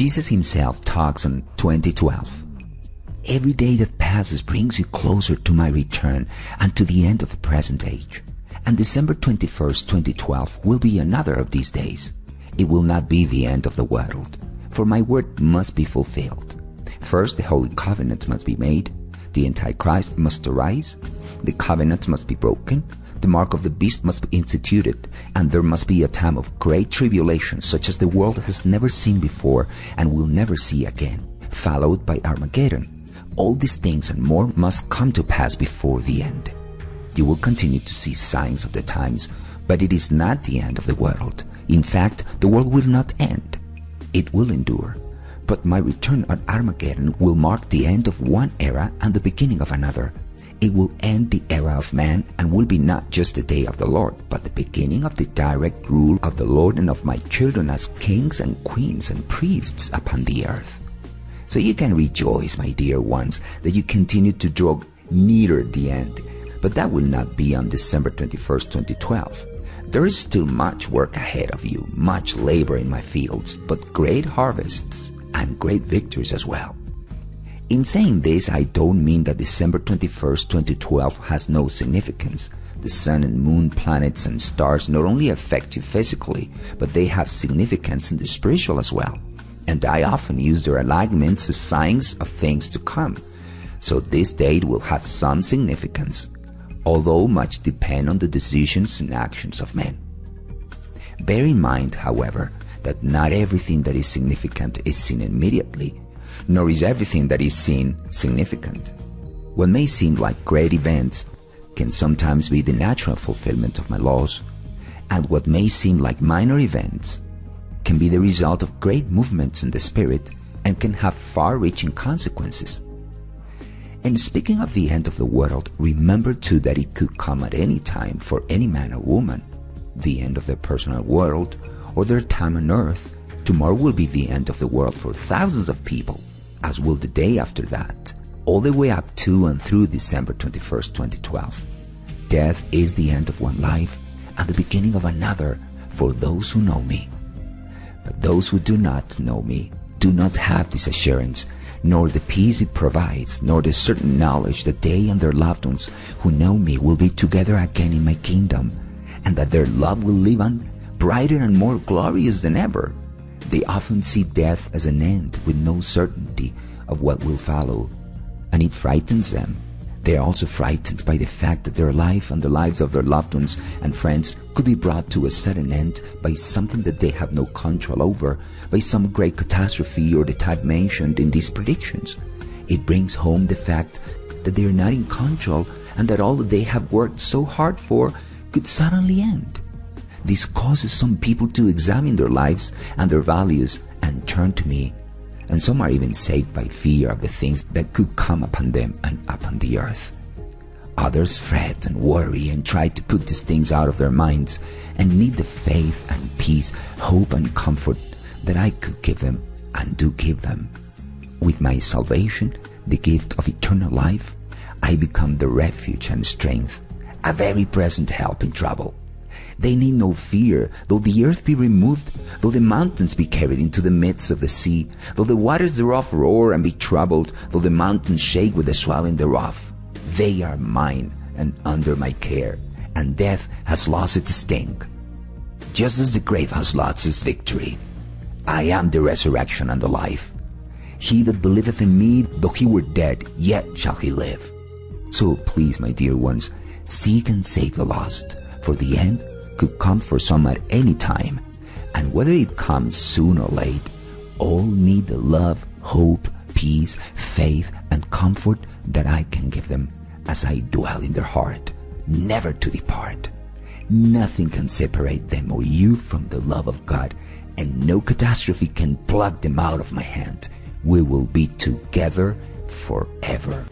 Jesus himself talks on 20:12. Every day that passes brings you closer to my return and to the end of the present age. And December 21st, 2012 will be another of these days. It will not be the end of the world, for my word must be fulfilled. First, the Holy Covenant must be made, the Antichrist must arise, the covenant must be broken, the mark of the beast must be instituted, and there must be a time of great tribulation such as the world has never seen before and will never see again, followed by Armageddon. All these things and more must come to pass before the end. You will continue to see signs of the times, but it is not the end of the world. In fact, the world will not end. It will endure. But my return at Armageddon will mark the end of one era and the beginning of another. It will end the era of man and will be not just the day of the Lord, but the beginning of the direct rule of the Lord and of my children as kings and queens and priests upon the earth. So you can rejoice, my dear ones, that you continue to draw nearer the end. But that will not be on December 21st, 2012. There is still much work ahead of you, much labor in my fields, but great harvests and great victories as well. In saying this, I don't mean that December 21st, 2012 has no significance. The sun and moon, planets and stars not only affect you physically, but they have significance in the spiritual as well. And I often use their alignments as signs of things to come. So this date will have some significance, although much depends on the decisions and actions of men. Bear in mind, however, that not everything that is significant is seen immediately, nor is everything that is seen significant. What may seem like great events can sometimes be the natural fulfillment of my laws, and what may seem like minor events can be the result of great movements in the spirit and can have far-reaching consequences. And speaking of the end of the world, remember too that it could come at any time for any man or woman. The end of their personal world or their time on earth. Tomorrow will be the end of the world for thousands of people, as will the day after that, all the way up to and through December 21st, 2012. Death is the end of one life and the beginning of another for those who know me. But those who do not know me do not have this assurance, nor the peace it provides, nor the certain knowledge that they and their loved ones who know me will be together again in my kingdom, and that their love will live on, brighter and more glorious than ever. They often see death as an end with no certainty of what will follow, and it frightens them. They are also frightened by the fact that their life and the lives of their loved ones and friends could be brought to a sudden end by something that they have no control over, by some great catastrophe or the type mentioned in these predictions. It brings home the fact that they are not in control and that all that they have worked so hard for could suddenly end. This causes some people to examine their lives and their values and turn to me, and some are even saved by fear of the things that could come upon them and upon the earth. Others fret and worry and try to put these things out of their minds and need the faith and peace, hope and comfort that I could give them and do give them. With my salvation, the gift of eternal life, I become the refuge and strength, a very present help in trouble. They need no fear, though the earth be removed, though the mountains be carried into the midst of the sea, though the waters thereof roar and be troubled, though the mountains shake with the swelling thereof. They are mine and under my care, and death has lost its sting, just as the grave has lost its victory. I am the resurrection and the life. He that believeth in me, though he were dead, yet shall he live. So please, my dear ones, seek and save the lost, for the end could come for some at any time, and whether it comes soon or late, all need the love, hope, peace, faith, and comfort that I can give them as I dwell in their heart, never to depart. Nothing can separate them or you from the love of God, and no catastrophe can pluck them out of my hand. We will be together forever.